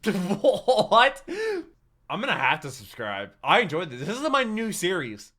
What? I'm gonna have to subscribe. I enjoyed this. This is my new series.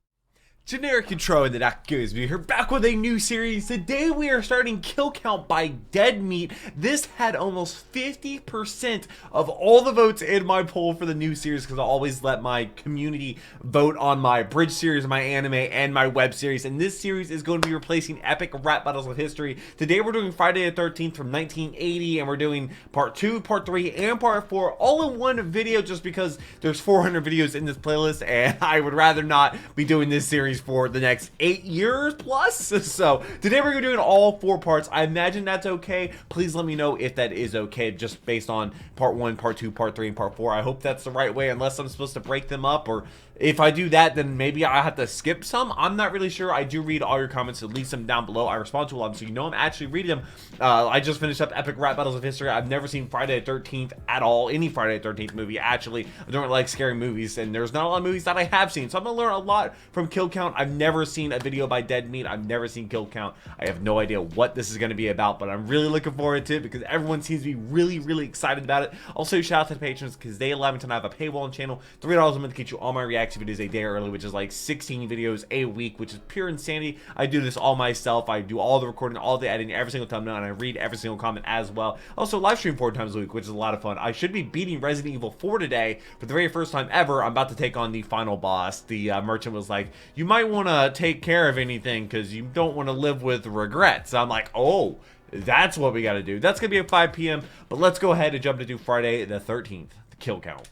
Generic intro, and that goes. We're back with a new series. Today we are starting Kill Count by Dead Meat. This had almost 50% of all the votes in my poll for the new series, because I always let my community vote on my bridge series, my anime, and my web series. And this series is going to be replacing epic rap battles of history. Today we're doing Friday the 13th from 1980, and we're doing part 2, part 3, and part 4 all in one video, just because there's 400 videos in this playlist, and I would rather not be doing this series for the next 8 years plus. So today we're doing all 4 parts. I imagine that's okay. Please let me know if that is okay, just based on part 1, part 2, part 3, and part 4. I hope that's the right way, unless I'm supposed to break them up, or if I do that, then maybe I have to skip some. I'm not really sure. I do read all your comments, so leave them down below. I respond to them, so you know I'm actually reading them. I just finished up Epic Rap Battles of History. I've never seen Friday the 13th at all, any Friday the 13th movie, actually. I don't like scary movies, and there's not a lot of movies that I have seen, so I'm gonna learn a lot from Kill Count. I've never seen a video by Dead Meat. I've never seen Kill Count. I have no idea what this is gonna be about, but I'm really looking forward to it, because everyone seems to be really excited about it. Also, shout out to the patrons, because they allow me to have a paywall channel. $3 a month to get you all my reaction videos a day early, which is like 16 videos a week, which is pure insanity. I do this all myself. I do all the recording, all the editing, every single thumbnail, and I read every single comment as well. Also, live stream 4 times a week, which is a lot of fun. I should be beating Resident Evil 4 today for the very first time ever. I'm about to take on the final boss. The merchant was like, you might want to take care of anything, because you don't want to live with regrets. I'm like, oh, that's what we got to do. That's gonna be at 5 p.m. But let's go ahead and jump to do Friday the 13th, the Kill Count.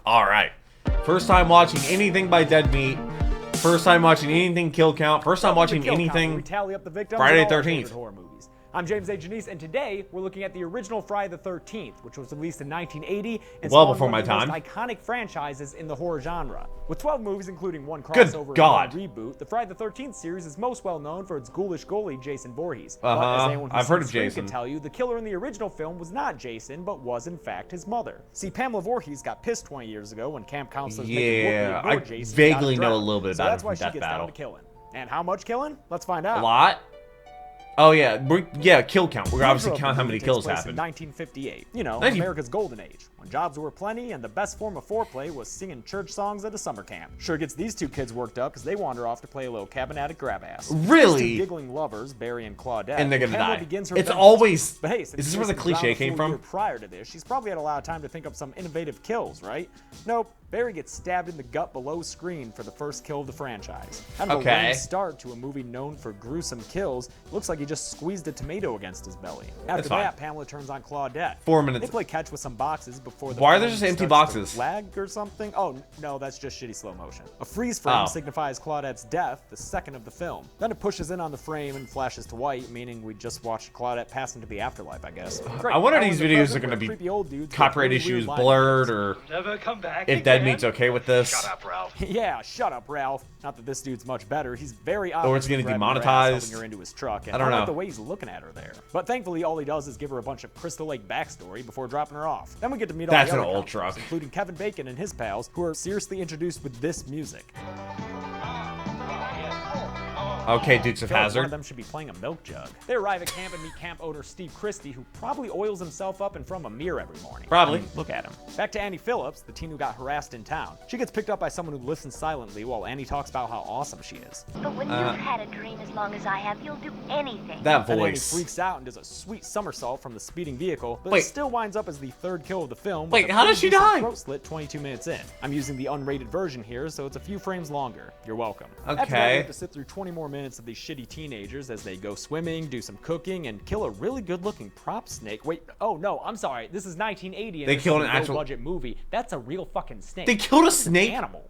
All right. First time watching anything by Dead Meat. First time watching anything Kill Count. First time watching anything tally up the victims Friday the in all our 13th. favorite horror movies. I'm James A. Janice, and today we're looking at the original Friday the 13th, which was released in 1980 and well spawned before one my of the time. most iconic franchises in the horror genre. With 12 movies, including 1 crossover God. and 1 reboot, the Friday the 13th series is most well known for its ghoulish goalie, Jason Voorhees. Uh-huh. But as anyone who's I've heard of seen Scream Jason. can tell you, the killer in the original film was not Jason, but was in fact his mother. See, Pamela Voorhees got pissed 20 years ago when camp counselors making Whoopi ignore Jason. Vaguely know a little bit so about that's it why from she Death gets Battle. down to killing. And how much killing? Let's find out. A lot? Oh yeah, yeah, kill count. We're obviously Intro counting how of the many movie kills takes place happened. in 1958. You know, 19 America's golden age, when jobs were plenty and the best form of foreplay was singing church songs at a summer camp. Sure gets these 2 kids worked up, because they wander off to play a little cabin attic grab ass. Really? These 2 giggling lovers, Barry and Claudette, And they're gonna Pamela die. begins her It's vengeance. always. But hey, Is this where the Jason cliche drowned a came full from? year prior to this, she's probably had a lot of time to think up some innovative kills, right? Nope. Barry gets stabbed in the gut below screen for the first kill of the franchise. Kind of a Okay. lame start to a movie known for gruesome kills. Looks like he just squeezed a tomato against his belly. After fine. that, Pamela turns on Claudette. 4 minutes. They play catch with some boxes before the Why are there film just empty starts to boxes? lag or something? Oh, no, that's just shitty slow motion. A freeze frame Oh. signifies Claudette's death, the second of the film. Then it pushes in on the frame and flashes to white, meaning we just watched Claudette pass into the afterlife, I guess. I wonder if Now these in the videos present, are going to where be creepy old dudes with copyright really issues, weird line blurred, or Never come back if Dead again. Meat's okay with this. Shut up, Ralph. Yeah, shut up, Ralph. Not that this dude's much better. He's very Or it's obviously getting grabbing her ass, demonetized. helping her into his truck, and I don't like know. the way he's looking at her there. But thankfully, all he does is give her a bunch of Crystal Lake backstory before dropping her off. Then we get to meet all That's the an other old characters, truck. including Kevin Bacon and his pals, who are seriously introduced with this music. Okay, Dukes of I feel like one Hazzard. of them should be playing a milk jug. They arrive at camp and meet camp owner Steve Christie, who probably oils himself up in front of a mirror every morning. Probably. I mean, look at him. Back to Annie Phillips, the teen who got harassed in town. She gets picked up by someone who listens silently while Annie talks about how awesome she is. But when you've had a dream as long as I have, you'll do anything. That And Annie voice. freaks out and does a sweet somersault from the speeding vehicle, but Wait. it still winds up as the 3rd kill of the film. Wait, with a how does pretty she decent die? Throat slit 22 minutes in. I'm using the unrated version here, so it's a few frames longer. You're welcome. After that, we Okay. have to sit through 20 more minutes of these shitty teenagers as they go swimming, do some cooking, and kill a really good-looking prop snake. Wait, oh no, I'm sorry. This is 1980 and They this killed is an a actual- low-budget movie. That's a real fucking snake. They killed a It's an snake? animal.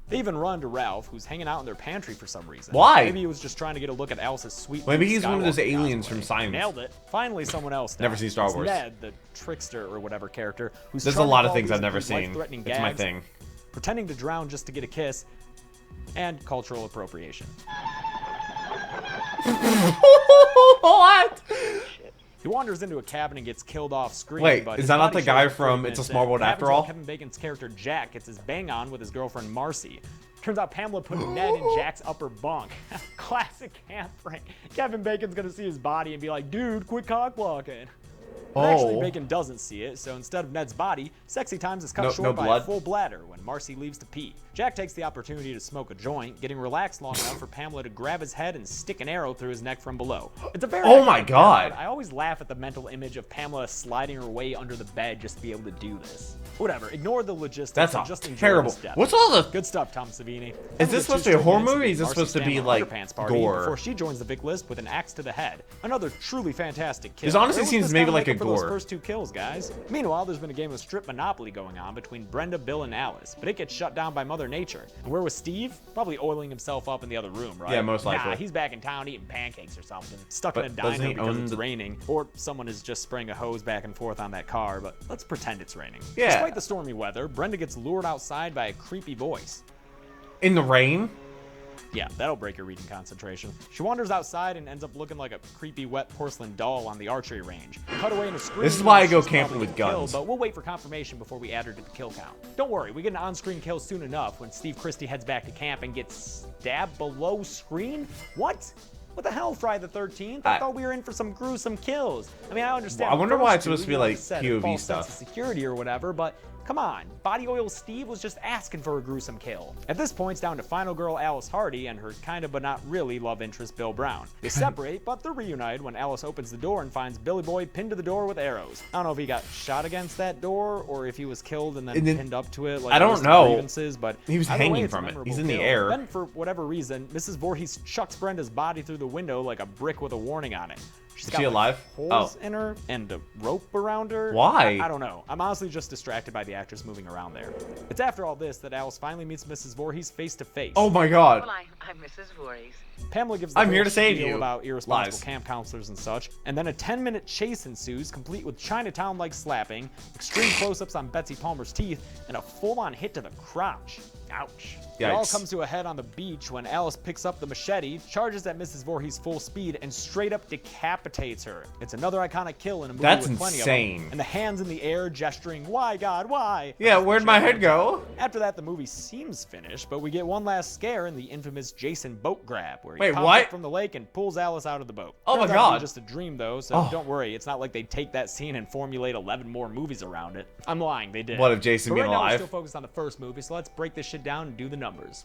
They even run to Ralph, who's hanging out in their pantry for some reason. Why? Maybe he was just trying to get a look at Alice's sweet. Maybe Luke he's one of those Skywalker aliens cosplay. from Science. Nailed it. Finally, someone else. Never died. seen Star It's Wars. Ned, the trickster or whatever character, who's There's a charming lot of things qualities I've never include seen. life-threatening It's my gags, thing. pretending to drown just to get a kiss, and cultural appropriation. What? He wanders into a cabin and gets killed off screen. Wait, but is his that not body the guy shows up from 30 It's a minutes Small in. World It After happens while All? Kevin Bacon's character Jack gets his bang on with his girlfriend Marcy. Turns out Pamela put Ned in Jack's upper bunk. Classic camp prank. Kevin Bacon's gonna see his body and be like, dude, quit cock blocking. But actually, Oh. Bacon doesn't see it, so instead of Ned's body, Sexy Times is cut No short by a blood? full bladder when Marcy leaves to pee. Jack takes the opportunity to smoke a joint, getting relaxed long enough for Pamela to grab his head and stick an arrow through his neck from below. It's a very Oh my iconic God. part. I always laugh at the mental image of Pamela sliding her way under the bed just to be able to do this. Whatever, ignore the logistics That's and a just enjoy terrible. this death. What's all the? Good stuff, Tom Savini. Is this supposed to be a horror movie? Is this supposed to be, like, gore? Before she joins the Vic list with an axe to the head. Another truly fantastic kill. This honestly Where was seems this maybe kind of like a makeup for those gore. first 2 kills, guys. Meanwhile, there's been a game of strip Monopoly going on between Brenda, Bill, and Alice, but it gets shut down by Mother Nature. And where was Steve? Probably oiling himself up in the other room, right? Yeah, most likely. Nah, he's back in town eating pancakes or something. Stuck But in a doesn't diner he because own it's the- raining, or someone is just spraying a hose back and forth on that car. But let's pretend it's raining. Yeah. Despite the stormy weather, Brenda gets lured outside by a creepy voice. In the rain? Yeah, that'll break your reading concentration. She wanders outside and ends up looking like a creepy wet porcelain doll on the archery range. Cut away in a screen. This is why I go she's camping probably with killed, guns. But we'll wait for confirmation before we add her to the kill count. Don't worry, we get an on-screen kill soon enough when Steve Christie heads back to camp and gets stabbed below screen. What? What the hell, Friday the 13th? I thought we were in for some gruesome kills. I mean, I understand. I wonder the why first it's supposed two, to be, you know, like, set a POV false stuff. sense of security or whatever, but come on, Body Oil Steve was just asking for a gruesome kill. At this point, it's down to final girl Alice Hardy and her kind of but not really love interest Bill Brown. They separate, but they're reunited when Alice opens the door and finds Billy Boy pinned to the door with arrows. I don't know if he got shot against that door or if he was killed and then pinned up to it. Like I don't a list of know. grievances, but He was either way, hanging it's a from it. memorable He's in the kill. air. Then, for whatever reason, Mrs. Voorhees chucks Brenda's body through the window like a brick with a warning on it. She's Is got she like, alive? holes Oh. in her and a rope around her. Why? I don't know. I'm honestly just distracted by the actress moving around there. It's after all this that Alice finally meets Mrs. Voorhees face to face. Oh my God. Well, I'm Mrs. Voorhees. Pamela gives the I'm whole here to save spiel you. about irresponsible Lies. camp counselors and such, and then a 10-minute chase ensues, complete with Chinatown-like slapping, extreme close-ups on Betsy Palmer's teeth, and a full-on hit to the crotch. Ouch. It all Yikes. comes to a head on the beach when Alice picks up the machete, charges at Mrs. Voorhees full speed, and straight up decapitates her. It's another iconic kill in a movie That's with plenty insane. of them. And the hands in the air gesturing, "Why, God, why?" Yeah, where'd my head go? After that, the movie seems finished, but we get one last scare in the infamous Jason boat grab, where he Wait, pops what? up from the lake and pulls Alice out of the boat. Oh my Turns out to be God. just a dream, though, so Oh. don't worry. It's not like they take that scene and formulate 11 more movies around it. I'm lying, they did. What if Jason but being right now, we're alive? still focused on the first movie, so let's break this shit down and do the numbers.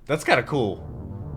That's kind of cool.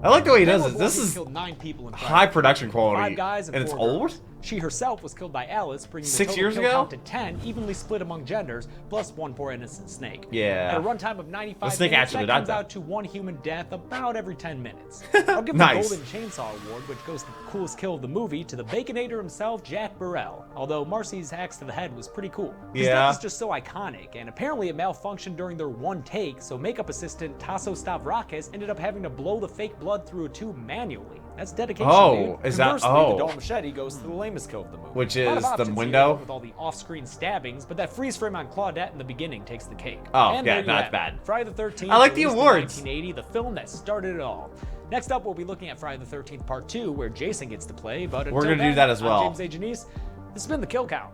I like the way he does Pamela it. This Voorhees is killed 9 people in high Friday. production quality. 5 guys and And it's 4 old? girls. She herself was killed by Alice, bringing the 6 total years kill ago? count to 10, evenly split among genders, plus 1 poor innocent snake. Yeah. At a runtime of 95 The snake minutes, actually that died, comes though. out to 1 human death about every 10 minutes. I'll give Nice. the Golden Chainsaw Award, which goes to the coolest kill of the movie, to the Baconator himself, Jack Burrell. Although Marcy's axe to the head was pretty cool. His Yeah. death is just so iconic, and apparently it malfunctioned during their one take, so makeup assistant Tasso Stavrakis ended up having to blow the fake blood through a tube manually. That's dedication, Oh, dude. is that- Conversely, oh. the dull machete goes to the lamest kill of the movie. Which A lot of is the options here, window? with all the off-screen stabbings, but that freeze frame on Claudette in the beginning takes the cake. Oh, And yeah, there you not have it. bad. Friday the 13th. I like the released in awards. 1980, the film that started it all. Next up, we'll be looking at Friday the 13th Part 2, where Jason gets to play. But We're until gonna do then, that as I'm well. James A. Janice. This has been the Kill Count.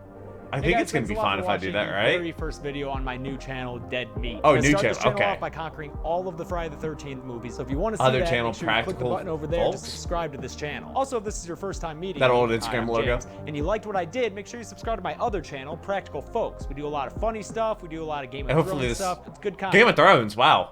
I Hey think guys, it's gonna thanks be a lot fun for if I do watching that, the right? Very first video on my new channel, Dead Meat. Oh, I'm gonna new start this channel, okay. off by conquering all of the Friday the 13th movies. So if you want to see Other that, channel, make sure you click the Practical button over there to Folks. subscribe to this channel. Also, if this is your first time meeting That me, old hi, Instagram I'm logo. James, and you liked what I did, make sure you subscribe to my other channel, Practical Folks. We do a lot of funny stuff. We do a lot of Game of And hopefully Thrones this stuff. It's good content. Game of Thrones, wow.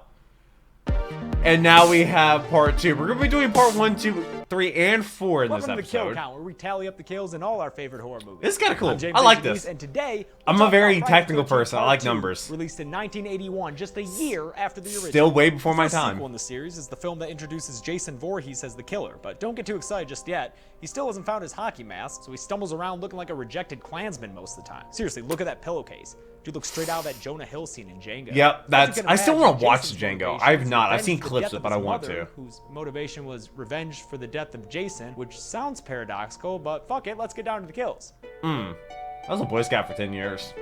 And now we have part 2. We're gonna be doing part 1, 2, 3, and 4 in Welcome this to the Kill episode. Count, where we tally up the kills in all our favorite horror movies. This is kinda cool. I'm James I like A. this. And today, I'm we're a talking very about Friday the technical 13th person. I Part like 2, numbers. Released in 1981, just a year after the original. Still way before The my first time. sequel in the series is the film that introduces Jason Voorhees as the killer, but don't get too excited just yet. He still hasn't found his hockey mask, so he stumbles around looking like a rejected Klansman most of the time. Seriously, look at that pillowcase. Dude looks straight out of that Jonah Hill scene in Django. Yep, As you that's. can I still imagine, want to watch Jason's Django. motivation I have is not. I've revenge seen for the clips death of it, of but I his want mother, to. Whose motivation was revenge for the death of Jason, which sounds paradoxical, but fuck it, let's get down to the kills. I was a Boy Scout for 10 years.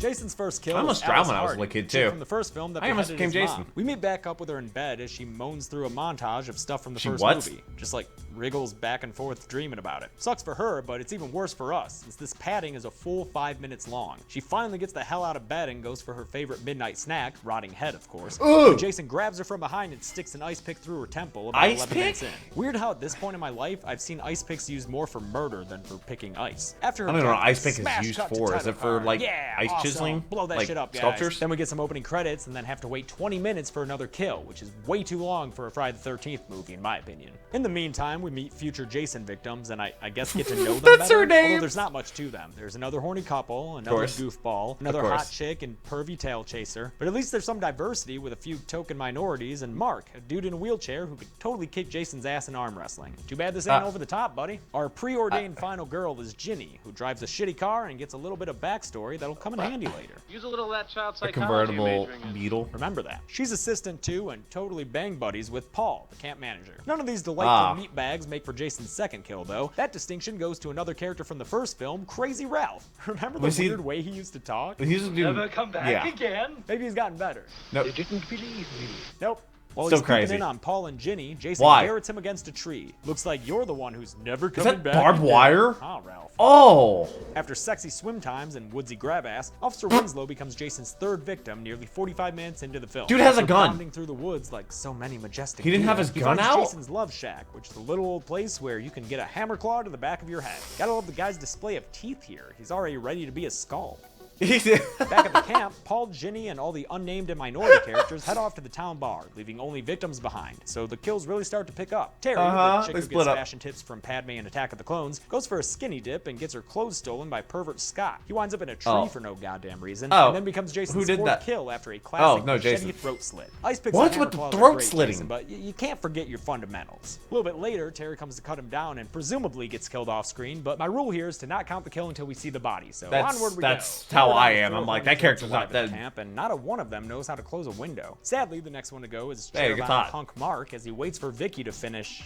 Jason's first kill I almost is drowned Alice when I was a Hardy, little kid, chick too. from the first film that I almost beheaded became his Jason. mom. We meet back up with her in bed as she moans through a montage of stuff from the first what? movie. Just like wriggles back and forth dreaming about it. Sucks for her, but it's even worse for us, since this padding is a full 5 minutes long. She finally gets the hell out of bed and goes for her favorite midnight snack, rotting head, of course. But Jason grabs her from behind and sticks an ice pick through her temple about Ice 11 pick? minutes in. Weird how at this point in my life, I've seen ice picks used more for murder than for picking ice. After her I don't know what death, ice pick is smash used cut to for. Is title it for, card. like, Yeah, ice awesome. chiseling? Blow that Like, shit up, guys. sculptures? Then we get some opening credits and then have to wait 20 minutes for another kill, which is way too long for a Friday the 13th movie, in my opinion. In the meantime, we meet future Jason victims and I guess get to know them That's better. her name. Although there's not much to them. There's another horny couple, another course. goofball, another Of hot course. chick and pervy tail chaser. But at least there's some diversity with a few token minorities and Mark, a dude in a wheelchair who could totally kick Jason's ass in arm wrestling. Too bad this ain't over the top, buddy. Our preordained final girl is Ginny, who drives a shitty car and gets a little bit of backstory that'll come in handy later. Use a little of that child A psychology convertible majoring in. beetle. Remember that. She's assistant to and totally bang buddies with Paul, the camp manager. None of these delightful meatbags make for Jason's second kill, though. That distinction goes to another character from the first film, Crazy Ralph. Remember the Was he- weird way he used to talk? He's Never come back again. Maybe he's gotten better. Nope. They didn't believe me. Nope. While Still he's peeking crazy. in on Paul and Ginny, Jason Why? garrots him against a tree. Looks like you're the one who's never Is coming that back. barbed again. wire? Ah, Ralph. Oh. After sexy swim times and woodsy grab ass, Officer Winslow becomes Jason's third victim nearly 45 minutes into the film. Dude has a After gun. bounding through the woods like so many majestic He didn't have deer, his he gun finds out? Jason's love shack, which is the little old place where you can get a hammer claw to the back of your head. Gotta love the guy's display of teeth here. He's already ready to be a skull. Back at the camp, Paul, Ginny, and all the unnamed and minority characters head off to the town bar, leaving only victims behind. So the kills really start to pick up. Terry, the chick they who split gets up. fashion tips from Padme in Attack of the Clones, goes for a skinny dip and gets her clothes stolen by pervert Scott. He winds up in a tree for no goddamn reason, and then becomes Jason's did fourth that? kill after a classic no, machete Jason. throat slit. Ice picks What's and with the hammer claws are throat great, slitting? Jason, but you can't forget your fundamentals. A little bit later, Terry comes to cut him down and presumably gets killed off screen, but my rule here is to not count the kill until we see the body, so onward we go. That's how We're I on the am. throat I'm like, hunt that kills character's alive not at the dead. camp, and not a one of them knows how to close a window. Sadly, the next one to go is Hey, good Charavan thought. Hunk Mark as he waits for Vicky to finish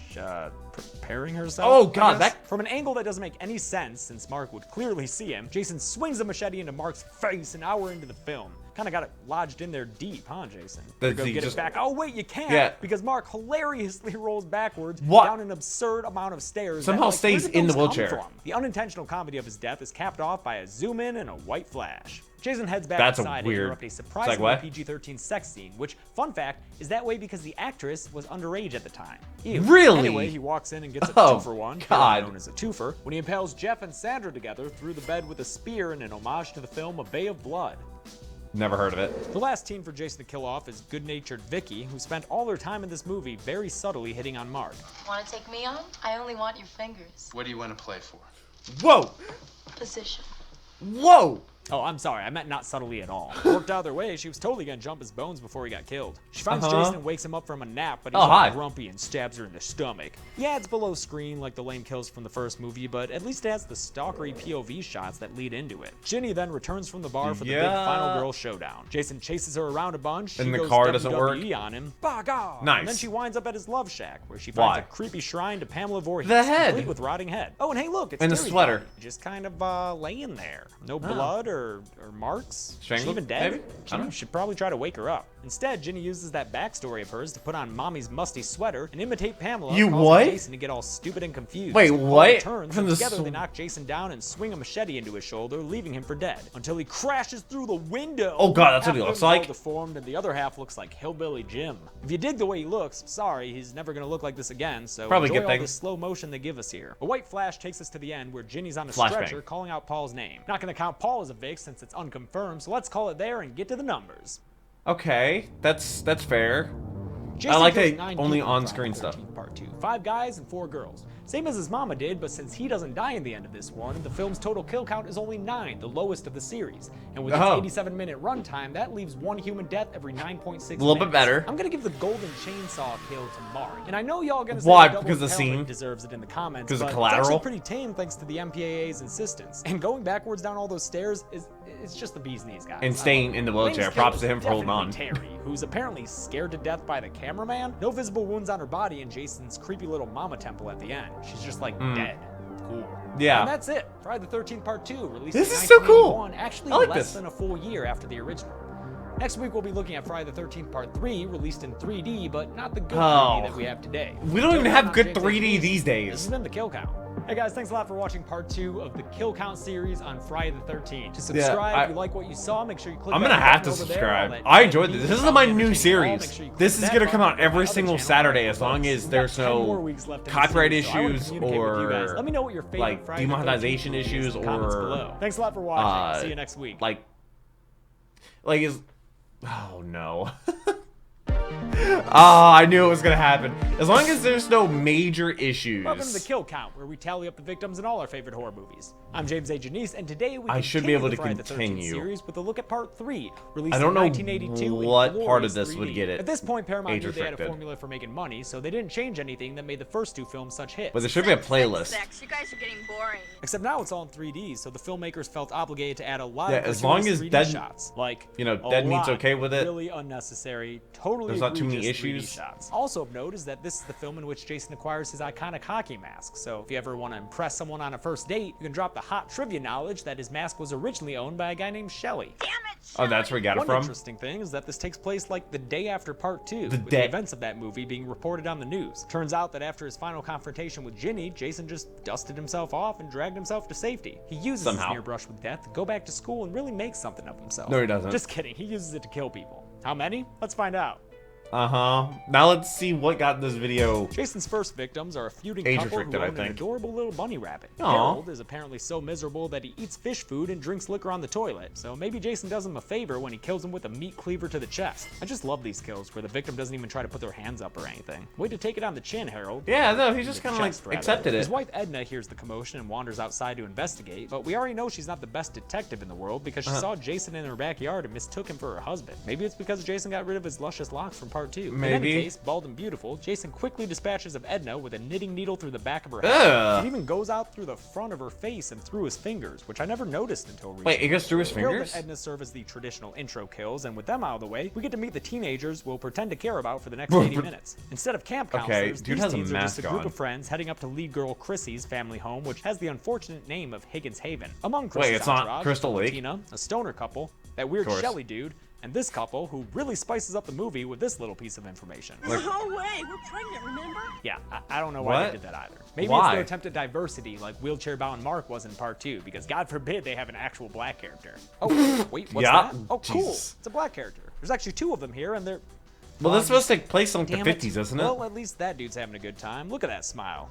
preparing herself. Oh, I God, guess. that- From an angle that doesn't make any sense, since Mark would clearly see him, Jason swings the machete into Mark's face an hour into the film. Kind of got it lodged in there deep, huh, Jason? Does Go he get just- it back. Oh, wait, you can't. Yeah. Because Mark hilariously rolls backwards What? down an absurd amount of stairs. Somehow that, like, stays where did in the those come wheelchair. from? The unintentional comedy of his death is capped off by a zoom in and a white flash. Jason heads back That's a inside to weird interrupt a surprisingly segue. PG-13 sex scene, which, fun fact, is that way because the actress was underage at the time. Ew. Really? Anyway, he walks in and gets a Oh, two-for-one, God. known as a twofer, when he impales Jeff and Sandra together through the bed with a spear in an homage to the film A Bay of Blood. Never heard of it. The last teen for Jason to kill off is good-natured Vicky, who spent all her time in this movie very subtly hitting on Mark. Want to take me on? I only want your fingers. What do you want to play for? Whoa. Position. Whoa. Oh, I'm sorry, I meant not subtly at all. Worked out their way, she was totally gonna jump his bones before he got killed. She finds Jason and wakes him up from a nap, but he's all hi. grumpy and stabs her in the stomach. Yeah, it's below screen like the lame kills from the first movie, but at least it has the stalkery POV shots that lead into it. Ginny then returns from the bar for the big Yeah. final girl showdown. Jason chases her around a bunch, And she the goes car doesn't WWE work. on him. Bah, God. Nice. And then she winds up at his love shack, where she finds Why? a creepy shrine to Pamela Voorhees, The head. complete with rotting head. Oh, and hey, look, it's And the Terry's sweater. body, just kind of laying there. No blood or marks. Is she Strangled, even dead? maybe? I don't know. Ginny should probably try to wake her up. Instead, Ginny uses that backstory of hers to put on Mommy's musty sweater and imitate Pamela, You causing what? Jason to get all stupid and confused. Wait, Paul what? returns, From and the together sw- they knock Jason down and swing a machete into his shoulder, leaving him for dead. Until he crashes through the window. Oh, God, that's what he Half of looks him is all like? deformed, and the other half looks like Hillbilly Jim. If you dig the way he looks, sorry, he's never gonna look like this again. So Probably a enjoy good all thing. the slow motion they give us here. A white flash takes us to the end where Ginny's on a Flashbang. stretcher calling out Paul's name. Not gonna count Paul as a Vic since it's unconfirmed, so let's call it there and get to the numbers. Okay, that's fair. Jason like kills that 9 only people in on-screen Friday the stuff. 13th Part 2. 5 guys and 4 girls. Same as his mama did, but since he doesn't die in the end of this one, the film's total kill count is only 9, the lowest of the series. And with its Oh. 87-minute runtime, that leaves 1 human death every 9.6 minutes. A little bit better. I'm gonna give the golden chainsaw kill to Mark. And I know y'all gonna say Why? the double Because the helmet scene? deserves it in the comments, Because of but collateral? it's actually pretty tame thanks to the MPAA's insistence. And going backwards down all those stairs it's just the bee's knees, guys. And staying in the wheelchair. Lamest Props kill to him is for holding on. definitely Terry, who's apparently scared to death by the cameraman. No visible wounds on her body, and Jason's creepy little mama temple at the end. She's just like dead. cool. Yeah. And that's it. Friday the 13th Part 2, released This in is so cool. 1981, actually I like less this. than a full year after the original. Next week, we'll be looking at Friday the 13th Part 3, released in 3D, but not the good 3D that we have today. We don't even Until have then, good I'm James 3D Davis. these This days. has been the Kill Count. Hey guys, thanks a lot for watching Part 2 of the Kill Count series on Friday the 13th. To subscribe, if you like what you saw, make sure you click I'm that gonna have to button over there, subscribe. all that I enjoyed this. neat, This is my entertaining new all. series. Make sure you click This is that gonna come button out on every my other single channel, Saturday as Michael long Books. as We've there's got 10 more no weeks left in the copyright series, so I wanna issues communicate with you guys. or Let me know what your favorite like Friday the 13th demonetization movie is in issues the comments or below. Thanks a lot for watching. See you next week. like is oh no. I knew it was gonna happen. As long as there's no major issues. Welcome to the Kill Count, where we tally up the victims in all our favorite horror movies. I'm James A. Janice, and today we I should be continue able the to Friday the 13th continue. series with a look at Part 3, released I don't in know 1982 in what part glorious of this 3D. would get it At this point, Paramount age knew they had a restricted. formula for making money, so they didn't change anything that made the first two films such hits. But there should be a playlist. Sex. You guys are getting boring. Except now it's all in 3D, so the filmmakers felt obligated to add a lot Yeah, of as long gratuitous as 3D Dead- shots. Like, you know, a Dead Meat's lot okay with it. Really unnecessary, totally There's not too many egregious 3D issues. shots. Also of note is that this is the film in which Jason acquires his iconic hockey mask. So if you ever want to impress someone on a first date, you can drop the hot trivia knowledge that his mask was originally owned by a guy named Shelly. Damn it! Oh, that's where he got it One from? interesting thing is that this takes place like the day after Part 2, with day- the events of that movie being reported on the news. Turns out that after his final confrontation with Ginny, Jason just dusted himself off and dragged himself to safety. He uses Somehow. his near brush with death to go back to school and really make something of himself. No, he doesn't. Just kidding, he uses it to kill people. How many? Let's find out. Now let's see what got this video. Jason's first victims are a feuding Age couple who restricted, I own an think. adorable little bunny rabbit. Aw. Harold is apparently so miserable that he eats fish food and drinks liquor on the toilet, so maybe Jason does him a favor when he kills him with a meat cleaver to the chest. I just love these kills where the victim doesn't even try to put their hands up or anything. Way to take it on the chin, Harold. Yeah, no, he just The kind of like chest, rather. accepted His it. wife Edna hears the commotion and wanders outside to investigate, but we already know she's not the best detective in the world because she saw Jason in her backyard and mistook him for her husband. Maybe it's because Jason got rid of his luscious locks from Part 2. In any Maybe. case, bald and beautiful, Jason quickly dispatches of Edna with a knitting needle through the back of her head. Ugh. It even goes out through the front of her face and through his fingers, which I never noticed until recently. Wait, it goes through his Harold fingers? and Edna serve as the traditional intro kills, and with them out of the way, we get to meet the teenagers we'll pretend to care about for the next 80 minutes. Instead of camp Okay, counselors, dude these has a teens are just a mask group on. of friends heading up to lead girl Chrissy's family home, which has the unfortunate name of Higgins Haven. Among Wait, Chrissy's it's not entourage, Crystal Lake? Tina, a stoner couple, that weird course. Shelly dude, and this couple who really spices up the movie with this little piece of information. No way. We're pregnant, remember? Yeah, I don't know why What? they did that either. Maybe Why? it's their attempt at diversity, like wheelchair-bound Mark was in Part 2, because God forbid they have an actual black character. Oh, wait, what's Yeah, that? Oh, cool. Jesus. It's a black character. There's actually two of them here, and they're... Well, this is supposed to take place in like the Damn it. 50s, isn't it? Well, at least that dude's having a good time. Look at that smile.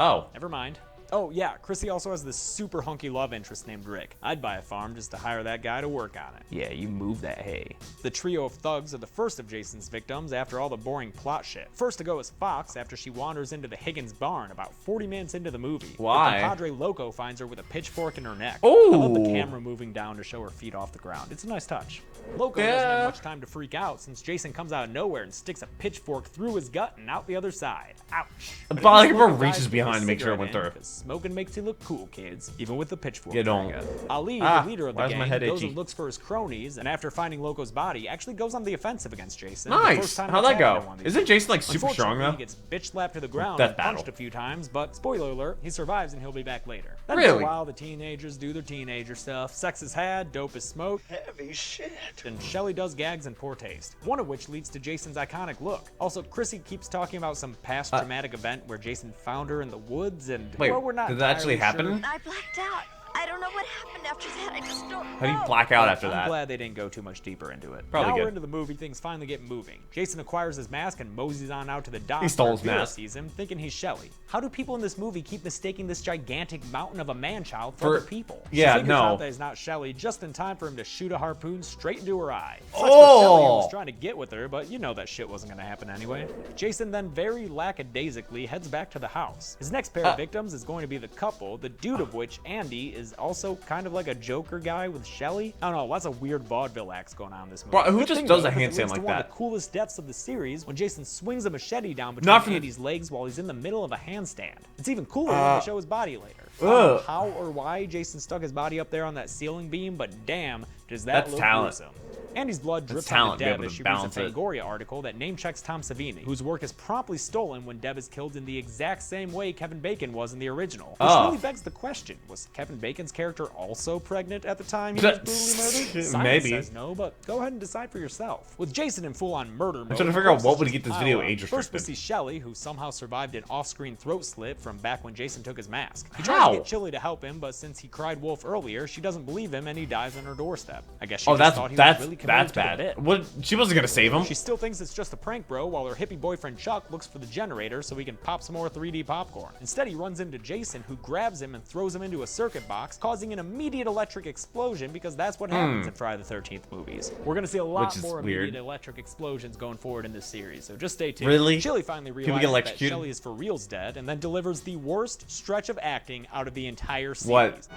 Oh. Never mind. Oh, yeah, Chrissy also has this super hunky love interest named Rick. I'd buy a farm just to hire that guy to work on it. Yeah, you move that hay. The trio of thugs are the first of Jason's victims after all the boring plot shit. First to go is Fox after she wanders into the Higgins barn about 40 minutes into the movie. Why? The Padre Loco finds her with a pitchfork in her neck. Ooh. I love the camera moving down to show her feet off the ground. It's a nice touch. Loco doesn't Yeah. have much time to freak out since Jason comes out of nowhere and sticks a pitchfork through his gut and out the other side. Ouch. But at like least everyone Loco reaches dies with behind a to make sure it cigarette went in, through. 'cause smoking makes you look cool, kids, even with the pitchfork. You don't. thing. Ali, Ah, the leader of the why is my gang, head goes itchy? and looks for his cronies, and after finding Loco's body, actually goes on the offensive against Jason. the Nice. first time How'd that's that happened in go? one of these Isn't Jason like super strong Unfortunately, though? He gets bitch slapped to the ground Death and punched battle. a few times, but spoiler alert, he survives and he'll be back later. Then for Really? a while, the teenagers do their teenager stuff. Sex is had, dope is smoked. Heavy shit. And Shelly does gags in poor taste, one of which leads to Jason's iconic look. Also, Chrissy keeps talking about some past traumatic event where Jason found her in the woods, and Wait, well, we're not did that actually entirely happen? sure. I blacked out. I don't know what happened after that. I just don't How do you know. black out after I'm that? glad they didn't go too much deeper into it. Probably now good. we're into the movie, things finally get moving. Jason acquires his mask and moseys on out to the dock. He stole where his Vera mask. sees him, thinking he's Shelly. How do people in this movie keep mistaking this gigantic mountain of a man-child for For- other people? yeah, she figures no. out that he's not Shelly just in time for him to shoot a harpoon straight into her eye. Sucks for Oh! Shelly, who was trying to get with her, but you know that shit wasn't gonna happen anyway. Jason then very lackadaisically heads back to the house. His next pair of victims is going to be the couple, the dude of which, Andy, is also kind of like a Joker guy with Shelly. I don't know, lots of weird vaudeville acts going on in this movie. Bro, who Good just thing, does though, a because it handstand leads to like one of that? the coolest deaths of the series when Jason swings a machete down between Not from- Andy's legs while he's in the middle of a handstand. It's even cooler when they show his body later. I don't know Ugh. how or why Jason stuck his body up there on that ceiling beam, but damn, does that That's look talent. gruesome. Andy's blood drips talent, onto be Deb able as to she reads a balance it. Fangoria article that name checks Tom Savini, whose work is promptly stolen when Deb is killed in the exact same way Kevin Bacon was in the original. Which really begs the question, was Kevin Bacon's character also pregnant at the time he was brutally murdered? Science Maybe. says no, but go ahead and decide for yourself. With Jason in full-on murder mode, I'm trying to figure out what would get this video age First we restricted. see Shelly, who somehow survived an off-screen throat slit from back when Jason took his mask. He tries How? to get Chili to help him, but since he cried wolf earlier, she doesn't believe him and he dies on her doorstep. I guess she Oh, just thought he was really committed that's to the bad. bit. What? She wasn't gonna save him. She still thinks it's just a prank, bro, while her hippie boyfriend Chuck looks for the generator so he can pop some more 3D popcorn. Instead, he runs into Jason, who grabs him and throws him into a circuit box, causing an immediate electric explosion because that's what happens in Friday the 13th movies. We're gonna see a lot Which is more weird. immediate electric explosions going forward in this series, so just stay tuned. Really? Chili finally get realizes that electrocuted? Shelly is for reals dead, and then delivers the worst stretch of acting out of the entire series. What?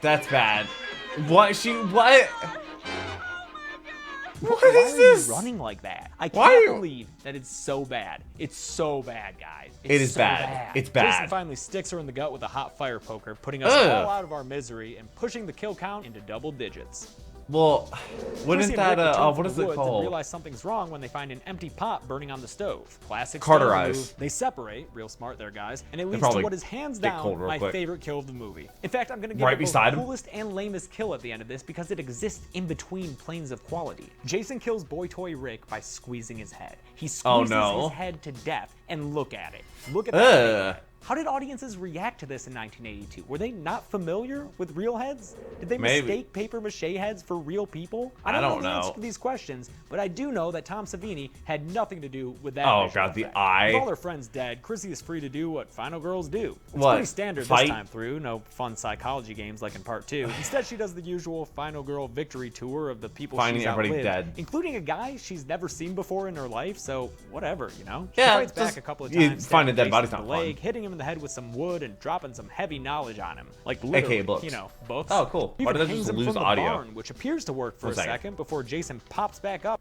That's bad. What? What? What Why is are this? you running like that? I Why are can't you- believe that it's so bad. It's so bad, guys. It is so bad. It's Jason bad. finally sticks her in the gut with a hot fire poker, putting us Ugh. all out of our misery and pushing the kill count into double digits. Well, Chrissy wouldn't and that Rick return what from is the it woods and called? realize something's wrong when they find an empty pot burning on the stove. Classic Carter stoner eyes. move. They separate, real smart there, guys, and it leads probably to what is hands get down cold real my quick. favorite kill of the movie. In fact, I'm gonna give Right it both beside the him? coolest and lamest kill at the end of this because it exists in between planes of quality. Jason kills boy toy Rick by squeezing his head. He squeezes no. his head to death, and look at it. Look at that. Ugh. How did audiences react to this in 1982? Were they not familiar with real heads? Did they Maybe. mistake paper mache heads for real people? I don't don't the answer know. to these questions, but I do know that Tom Savini had nothing to do with that. Oh, visual God, the effect. eye. With all their friends dead, Chrissy is free to do what final girls do. It's What? pretty standard Fight? this time through. No fun psychology games like in part 2. Instead, she does the usual final girl victory tour of the people Finding she's everybody outlived, dead. including a guy she's never seen before in her life. So whatever, you know. She Yeah, fights back just- a couple of you times. find a stabbing dead Jason body's in not the fun. leg, hitting him in the head with some wood and dropping some heavy knowledge on him, like literally, books. you know, books. Oh, cool. Why Even did I hangs just him lose from the audio? barn, which appears to work for One a second. second before Jason pops back up,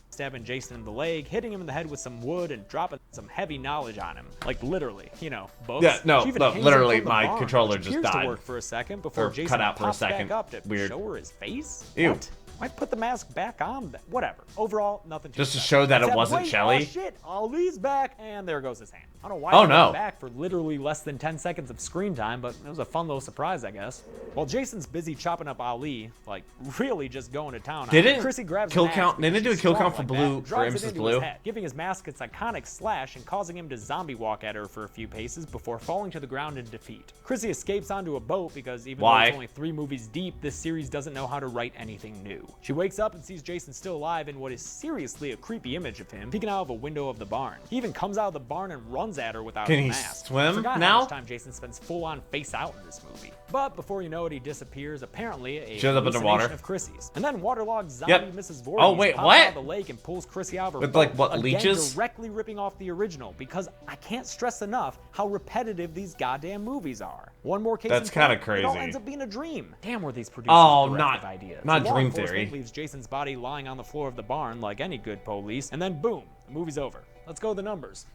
stabbing Jason in the leg, hitting him in the head with some wood and dropping some heavy knowledge on him, like literally, you know, books. Yeah, no, She even look, hangs him literally, from the my barn, controller which just appears died. to work for a second before Or Jason cut out for a pops second. back up to Weird. show her his face. Ew. What? Why put the mask back on? Whatever. Overall, nothing too Just to special. show that it Except, wasn't wait, Shelly? Oh shit, Ali's back, and there goes his hand. I don't know why Oh, he no. went back for literally less than 10 seconds of screen time, but it was a fun little surprise, I guess. While Jason's busy chopping up Ali, like really just going to town on him, Didn't Chrissy grabs kill an axe count- because didn't it do a she's kill strong count for like Blue- that, for drives it Mrs. into Blue? his head, giving his mask its iconic slash and causing him to zombie walk at her for a few paces before falling to the ground in defeat. Chrissy escapes onto a boat because even though Why? it's only 3 movies deep, this series doesn't know how to write anything new. She wakes up and sees Jason still alive in what is seriously a creepy image of him peeking out of a window of the barn. He even comes out of the barn and runs at her without Can a he mask. swim I forgot now? how much time Jason spends full on face out in this movie. But before you know it, he disappears, apparently a Shows up underwater. hallucination of Chrissy's. And then waterlogged zombie Yep. Mrs. Oh, Voorhees wait, pops what? out of the lake and pulls Chrissy out of her With, boat, like, what, again, leeches? directly ripping off the original because I can't stress enough how repetitive these goddamn movies are. One more case That's in point, kinda it all crazy. ends up being a dream. Damn, were these producers Oh, bereft not- of ideas. not So law dream enforcement theory. leaves Jason's body lying on the floor of the barn like any good police, and then boom, the movie's over. Let's go to the numbers.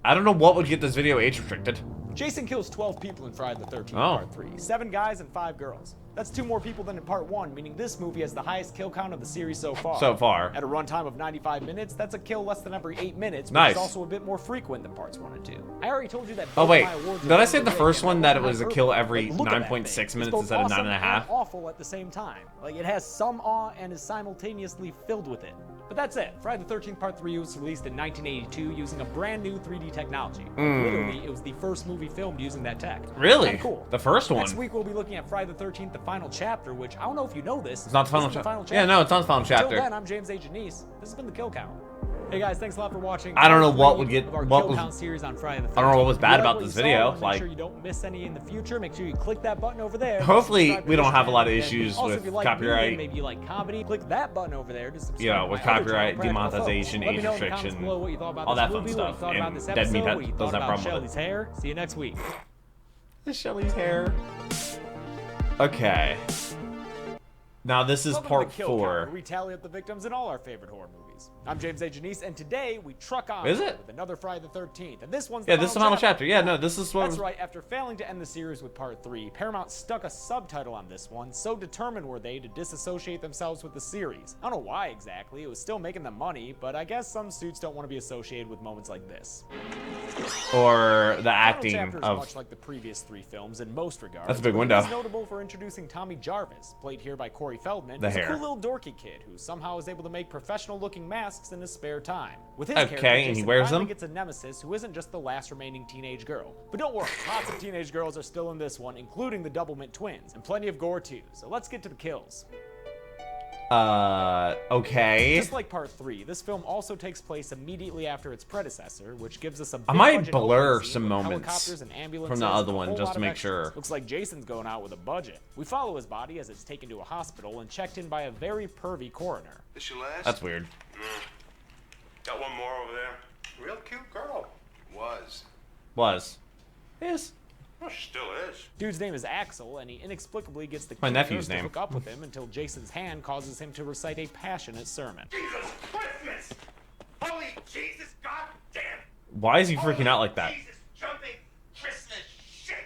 I don't know what would get this video age restricted. Jason kills 12 people in Friday the 13th, Oh. Part 3. 7 guys and 5 girls. That's 2 more people than in Part 1, meaning this movie has the highest kill count of the series so far. So far. At a runtime of 95 minutes, that's a kill less than every 8 minutes, which Nice. is also a bit more frequent than Parts 1 and 2. I already told you that Oh, both wait. my awards Did are I say under the rig, first and one that it was a early. kill every Like, look at that 9.6 thing. It's minutes both instead of awesome 9.5? and awful at the same time. Like, it has some awe and is simultaneously filled with it. But that's it. Friday the 13th Part 3 was released in 1982 using a brand new 3D technology. Like, literally, it was the first movie filmed using that tech. Really? Kinda cool. The first one? Next week we'll be looking at Friday the 13th, the final chapter, which I don't know if you know this. It's not the final This is chapter. Yeah, no, it's not the final Until chapter. then, I'm James A. Janice. This has been The Kill Count. Hey guys, thanks a lot for watching. I don't know Part what 3 would get- of our what Kill was- Count series on Friday the 13th. I don't know what was If bad you about what this you video, saw, Make like- sure you don't miss any in the future. Make sure you click that button over there. Hopefully, Subscribe to we don't this have a lot of channel. issues Also, with if you like copyright. Media, maybe you like comedy, click that button over there to subscribe. Yeah, to with my other copyright, channel, Practical demonetization, Folks. Let me age know in the comments restriction, below what you thought about all this that fun movie, stuff. What you thought about And this Dead Meat episode, Pet what you doesn't thought have about problem with Shelly's hair. See you next week. Shelly's hair. Okay. Now this is Welcome part to Kill Count, where 4. we tally up the victims in all our favorite horror movies. I'm James A. Janice, and today we truck on Is it? with another Friday the 13th, and this one's Yeah, this is the final chapter. Yeah, no, this is what. That's right, after failing to end the series with part 3, Paramount stuck a subtitle on this one, so determined were they to disassociate themselves with the series. I don't know why exactly, it was still making them money, but I guess some suits don't want to be associated with moments like this. Or the Final acting chapter is of. much like the previous 3 films in most regards. That's a big but window. It is notable for introducing Tommy Jarvis, played here by Corey Feldman, The who's a hair. cool little dorky kid who somehow is able to make professional-looking masks in his spare time. With his Okay, character, and he Jason wears finally them? gets a nemesis who isn't just the last remaining teenage girl. But don't worry, lots of teenage girls are still in this one, including the Doublemint twins, and plenty of gore too. So let's get to the kills. Okay. Just like part 3, this film also takes place immediately after its predecessor, which gives us a I might big-budget blur opening scene some with moments helicopters and ambulances from the other and a one whole just lot to of make extras. sure. Looks like Jason's going out with a budget. We follow his body as it's taken to a hospital and checked in by a very pervy coroner. This your last? That's weird. Got one more over there. Real cute girl. Was. Is. Well, she still is. Dude's name is Axel, and he inexplicably gets the My kid nephew's nurse to name. hook up with him until Jason's hand causes him to recite a passionate sermon. Jesus Christmas! Holy Jesus goddamn! Why is he freaking out like that? Jesus jumping Christmas shit!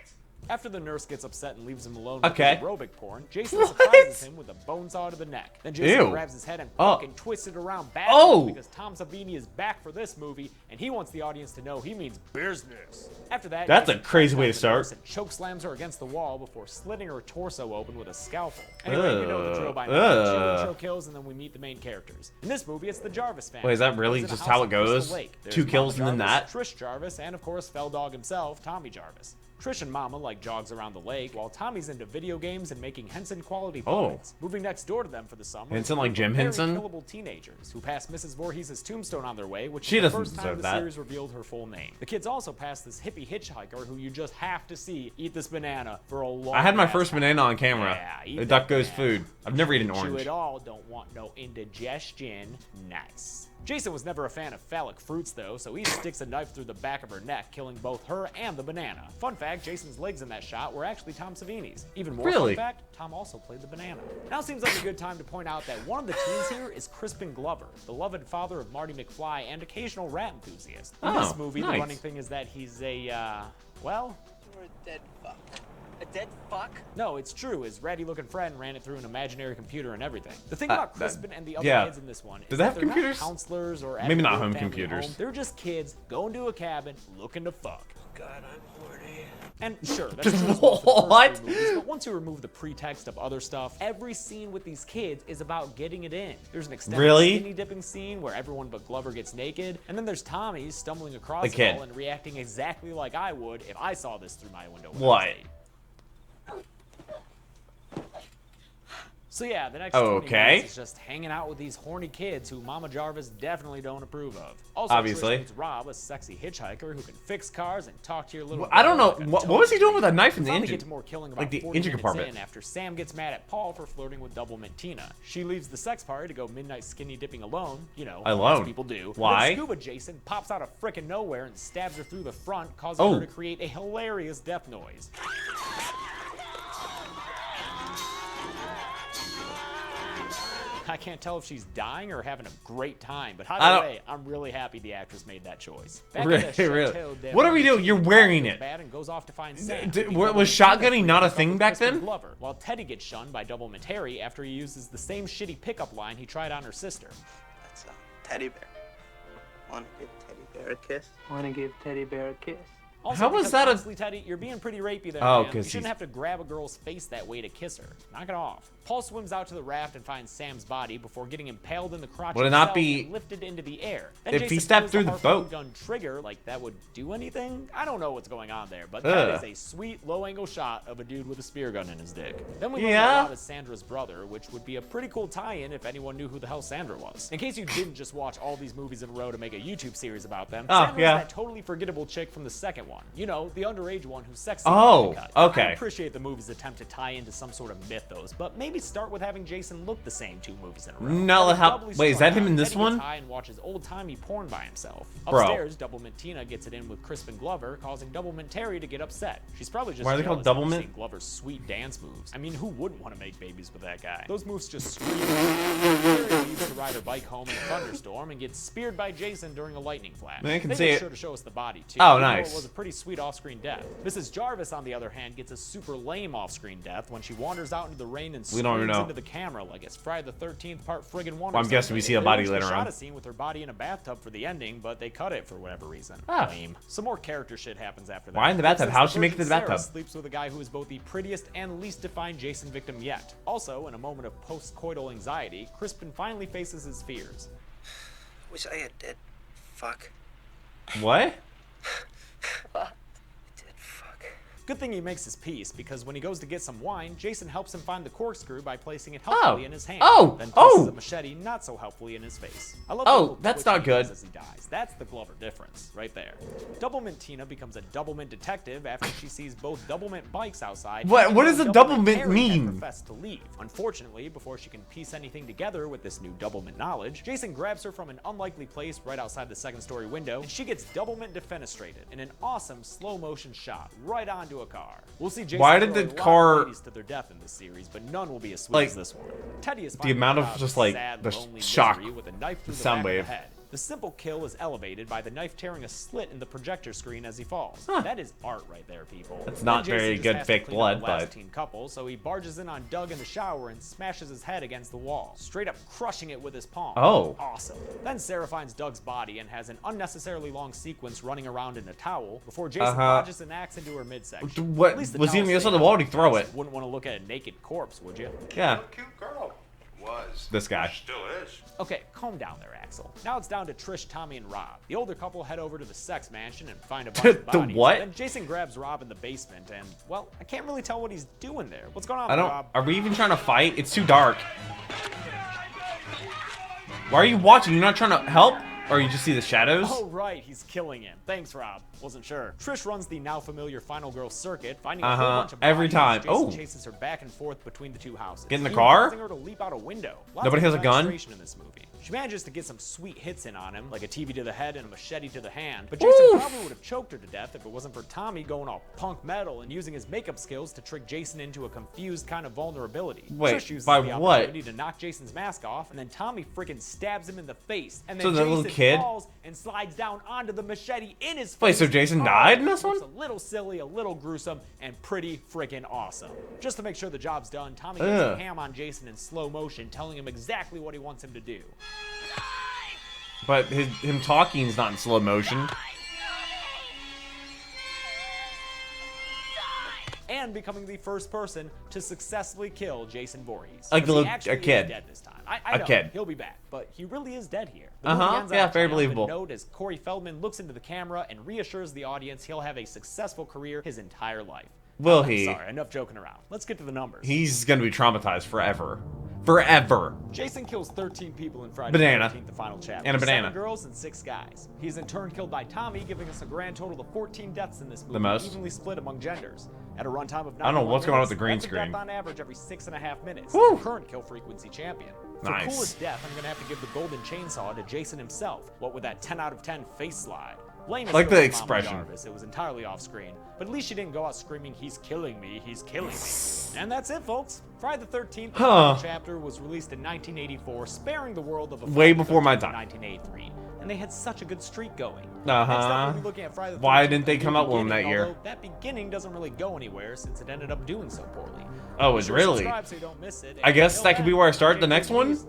After the nurse gets upset and leaves him alone Okay. with his aerobic porn, Jason surprises him with a bone saw to the neck. Then Jason Ew. grabs his head and Oh. fucking twists it around backwards Oh. because Tom Savini is back for this movie, and he wants the audience to know he means business. After that, That's a Jason crazy way to grabs the nurse start. and choke slams her against the wall before slitting her torso open with a scalpel. Anyway, you know the drill by now. Ugh. Intro kills, and then we meet the main characters. In this movie, it's the Jarvis family. Wait, is that really Lives in a just house how on it goes? Crystal Lake. There's 2 kills Mama and then Jarvis, that? Trish Jarvis, and of course Feldog himself, Tommy Jarvis. Trish and Mama like jogs around the lake, while Tommy's into video games and making Henson quality puppets. Moving next door to them for the summer. Henson like Jim very Henson? killable teenagers who pass Mrs. Voorhees' tombstone on their way, which She is the doesn't first time deserve the that. series revealed her full name. The kids also pass this hippie hitchhiker who you just have to see eat this banana for a long I had my ass first time. banana on camera. Yeah, eat The that duck goes banana. food. I've never eaten Chew orange. it all, don't want no indigestion. Nice. Jason was never a fan of phallic fruits though, so he sticks a knife through the back of her neck, killing both her and the banana. Fun fact, Jason's legs in that shot were actually Tom Savini's. Even more Really? fun fact, Tom also played the banana. Now seems like a good time to point out that one of the teens here is Crispin Glover, beloved father of Marty McFly and occasional rat enthusiast. In Oh, this movie, nice. the running thing is that he's a, well, You're a dead fuck. A dead fuck? no, it's true. His ratty-looking friend ran it through an imaginary computer and everything. The thing Uh, about that- Crispin and the other yeah. kids in this one is Do they that have they're computers? not counselors or Maybe not actual home family computers. home. They're just kids going to a cabin looking to fuck. God, I'm horny. And sure, that's true as well for the first What? three movies, but once you remove the pretext of other stuff, every scene with these kids is about getting it in. There's an extended Really? skinny dipping scene where everyone but Glover gets naked, and then there's Tommy stumbling across The it kid. all and reacting exactly like I would if I saw this through my window. when I was What? 8. So yeah, the next Oh, 20 okay. minutes is just hanging out with these horny kids who Mama Jarvis definitely don't approve of. Also, Obviously. Trish meets Rob, a sexy hitchhiker who can fix cars and talk to your little. I don't girl know. like a What was he doing with a knife in We the finally engine? get to more killing about Like the 40 engine minutes compartment. in after Sam gets mad at Paul for flirting with Doublemint Tina. She leaves the sex party to go midnight skinny dipping alone, you know, Alone? as people do. Why? Then Scuba Jason pops out of frickin' nowhere and stabs her through the front, causing Oh. her to create a hilarious death noise. I can't tell if she's dying or having a great time, but I either don't- way, I'm really happy the actress made that choice. Back Really, at the really. Chateau de What are we doing? You're wearing feels it. bad and goes off to find Sam. Was shotgunning not a thing back Crispin then? Glover, while Teddy gets shunned by Doublemint Harry after he uses the same shitty pickup line he tried on her sister. That's a teddy bear. Wanna give teddy bear a kiss? Wanna give teddy bear a kiss? Also, How was because that a- honestly, Teddy, you're being pretty rapey there, Oh, man. 'cause You shouldn't he's- have to grab a girl's face that way to kiss her. Knock it off. Paul swims out to the raft and finds Sam's body before getting impaled in the crotch Would it not himself be- and lifted into the air. Then if Jason he stepped pulls through the harpoon boat? gun trigger, like that would do anything? I don't know what's going on there, but Ugh. that is a sweet low-angle shot of a dude with a spear gun in his dick. Then we learn Yeah? that Rob is Sandra's brother, which would be a pretty cool tie-in if anyone knew who the hell Sandra was. In case you didn't just watch all these movies in a row to make a YouTube series about them, Oh, Sandra's yeah. that totally forgettable chick from the second one. one. You know, the underage one who's sexy. Oh, cut. okay. I appreciate the movie's attempt to tie into some sort of mythos, but maybe start with having Jason look the same 2 movies in a row. No, That how? doubly Wait, is strung that him out. in this Teddy one? gets high and watches old-timey porn by himself. Bro. Upstairs, Doublemint Tina gets it in with Crispin Glover, causing Doublemint Terry to get upset. She's probably just Why are they called jealous after Doublemint? seeing Glover's sweet dance moves. I mean, who wouldn't want to make babies with that guy? Those moves just scream. Terry leaves to ride her bike home in a thunderstorm and gets speared by Jason during a lightning flash. Man, I can They see make it. sure to show us the body too. Oh, even though nice. It was a pretty sweet off-screen death. Mrs. Jarvis, on the other hand, gets a super lame off-screen death when she wanders out into the rain and We don't even screams know. into the camera like it's Friday the 13th part friggin' one. Well, I'm guessing we see a body later shot on. a scene with her body in a bathtub for the ending, but they cut it for whatever reason. Ah. Lame. Some more character shit happens after that. Why in the For bathtub? instance, How'd she make it to Virgin the Sarah bathtub? sleeps with a guy who is both the prettiest and least defined Jason victim yet. Also, in a moment of post-coital anxiety, Crispin finally faces his fears. Wish I had dead. Fuck. What? Dead fuck. Good thing he makes his peace, because when he goes to get some wine, Jason helps him find the corkscrew by placing it helpfully in his hand. Oh! Then Oh! places a machete not so helpfully in his face. I love the Oh, little that's twitch not he does good. as he dies. That's the Glover difference, right there. Doublemint Tina becomes a Doublemint detective after she sees both Doublemint bikes outside. What- even what though does a Doublemint Doublemint Terry mean? had professed to leave. Unfortunately, before she can piece anything together with this new Doublemint knowledge, Jason grabs her from an unlikely place right outside the second-story window, and she gets Doublemint defenestrated in an awesome slow-motion shot right onto a car. We'll see Jason Why did throw the a lot car- of ladies to their death in this series, but none will be as sweet Like, as this one. Teddy is the finally amount of put out just, of like, sad, the lonely shock, misery with a knife through the the sound back of wave. the head. The simple kill is elevated by the knife tearing a slit in the projector screen as he falls. Huh. That is art right there, people. That's Then not Jason very just good has to fake clean up blood, the last but- teen couple, so he barges in on Doug in the shower and smashes his head against the wall, straight up crushing it with his palm. Oh. Awesome. Then Sarah finds Doug's body and has an unnecessarily long sequence running around in a towel before Jason lodges an axe into her midsection. What- At least the was he on towel the other side of the stayed wall, on or did he throw because it? Wouldn't want to look at a naked corpse, would you? Yeah. Real cute girl. Was. This guy. Still is. Okay, calm down there, Axel. Now it's down to Trish, Tommy, and Rob. The older couple head over to the sex mansion and find a bunch of The bodies. what? Then Jason grabs Rob in the basement and, well, I can't really tell what he's doing there. What's going on, I don't. Rob? Are we even trying to fight? It's too dark. Why are you watching? You're not trying to help? Or you just see the shadows? Oh, right, he's killing him. Thanks, Rob. Wasn't sure. Trish runs the now familiar Final Girl circuit, finding a whole bunch of Every bodies time. as Jason Oh. chases her back and forth between the two houses. Get in the even car? causing her to leap out a window. Lots Nobody of has a gun? demonstration in this movie. She manages to get some sweet hits in on him, like a TV to the head and a machete to the hand. But Jason Oof. probably would have choked her to death if it wasn't for Tommy going all punk metal and using his makeup skills to trick Jason into a confused kind of vulnerability. Wait, Trish uses by the what? opportunity to knock Jason's mask off, and then Tommy freaking stabs him in the face. And So then the little Jason kid- falls and slides down onto the machete in his face. Wait, so Jason Oh, died in this one? It's a little silly, a little gruesome, and pretty freaking awesome. Just to make sure the job's done, Tommy gets a Ugh. ham on Jason in slow motion, telling him exactly what he wants him to do. But him talking is not in slow motion. And becoming the first person to successfully kill Jason Voorhees. Like Because the he little- actually a kid. is dead this time. I A know, kid. he'll be back, but he really is dead here. The Uh-huh, movie ends on yeah, a very triumphant believable. note as Corey Feldman looks into the camera and reassures the audience he'll have a successful career his entire life. Will I'm he? Sorry, enough joking around. Let's get to the numbers. He's gonna be traumatized forever. Forever. Jason kills 13 people in Friday Banana. the 13th, the final chapter. And a banana. 7 girls and 6 guys. He's in turn killed by Tommy, giving us a grand total of 14 deaths in this movie, most? evenly split among genders. At a runtime of 91 I don't know what's going on with the green minutes, that's a screen. death on average every 6.5 minutes. Woo! Current kill frequency champion. For Nice. coolest death, I'm gonna have to give the golden chainsaw to Jason himself. What with that 10 out of 10 face slide. Lame as Like the Mama expression. Jarvis, it was entirely off screen. But at least she didn't go out screaming, "He's killing me, he's killing me." And that's it, folks. Friday the 13th, the final chapter was released in 1984, sparing the world of a Way Friday the before my 13th in time. 1983. And they had such a good streak going. Uh-huh. Next up, we'll be looking at Friday the Why 13th, didn't they A come New out with them that Beginning, year? although that beginning doesn't really go anywhere since it ended up doing so poorly. Oh, Be it's sure to really? subscribe so you don't miss it. I And guess until that could be then, where I start I'm the next Jake one? Davies.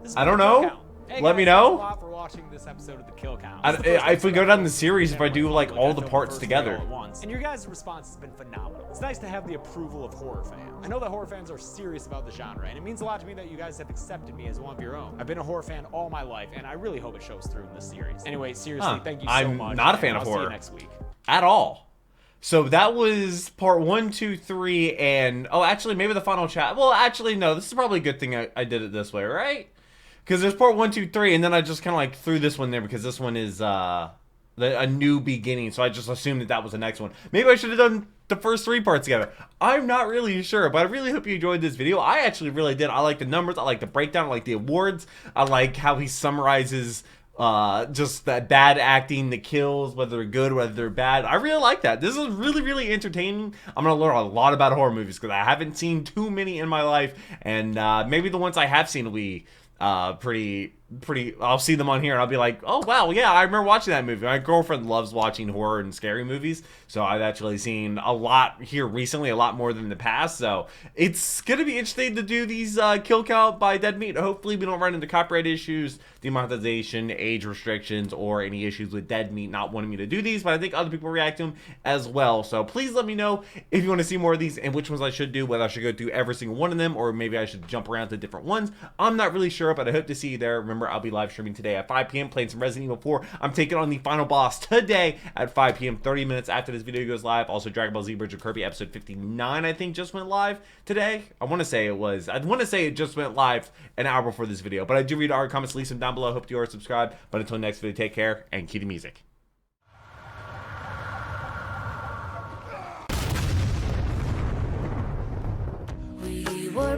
This has I been don't The Kill know. Count. Hey Let guys, me thanks know. a lot for watching this episode of The Kill Count. I- This is the first if we episode go I've down the done series, if I do, like, with all the film parts first together. all at once. And your guys' response has been phenomenal. It's nice to have the approval of horror fans. I know that horror fans are serious about the genre, and it means a lot to me that you guys have accepted me as one of your own. I've been a horror fan all my life, and I really hope it shows through in this series. Anyway, seriously, thank you so I'm much. not a and fan of I'll see horror. you next week. At all. So that was part 1, 2, 3, and oh, actually, maybe the final chat. Well, actually, no. This is probably a good thing I did it this way, right? Because there's part 1, 2, 3, and then I just kind of like threw this one there because this one is a new beginning, so I just assumed that was the next one. Maybe I should have done the first 3 parts together. I'm not really sure, but I really hope you enjoyed this video. I actually really did. I like the numbers, I like the breakdown, I like the awards, I like how he summarizes just that bad acting, the kills, whether they're good, whether they're bad. I really like that. This is really entertaining. I'm gonna learn a lot about horror movies because I haven't seen too many in my life, and maybe the ones I have seen will be pretty I'll see them on here and I'll be like, oh wow, yeah, I remember watching that movie. My girlfriend loves watching horror and scary movies, so I've actually seen a lot here recently, a lot more than in the past, so it's gonna be interesting to do these kill count by dead meat. Hopefully we don't run into copyright issues, demonetization, age restrictions, or any issues with dead meat not wanting me to do these, but I think other people react to them as well. So please let me know if you want to see more of these and which ones I should do, whether I should go through every single one of them or maybe I should jump around to different ones. I'm not really sure, but I hope to see you there. Remember, I'll be live streaming today at 5 p.m. playing some Resident Evil 4. I'm taking on the final boss today at 5 p.m. 30 minutes after this video goes live. Also, Dragon Ball Z Bridge of Kirby episode 59, I think, just went live today. I want to say it just went live an hour before this video, but I do read our comments, leave them down below. Hope you are subscribed. But until next video, take care and cue the music. We were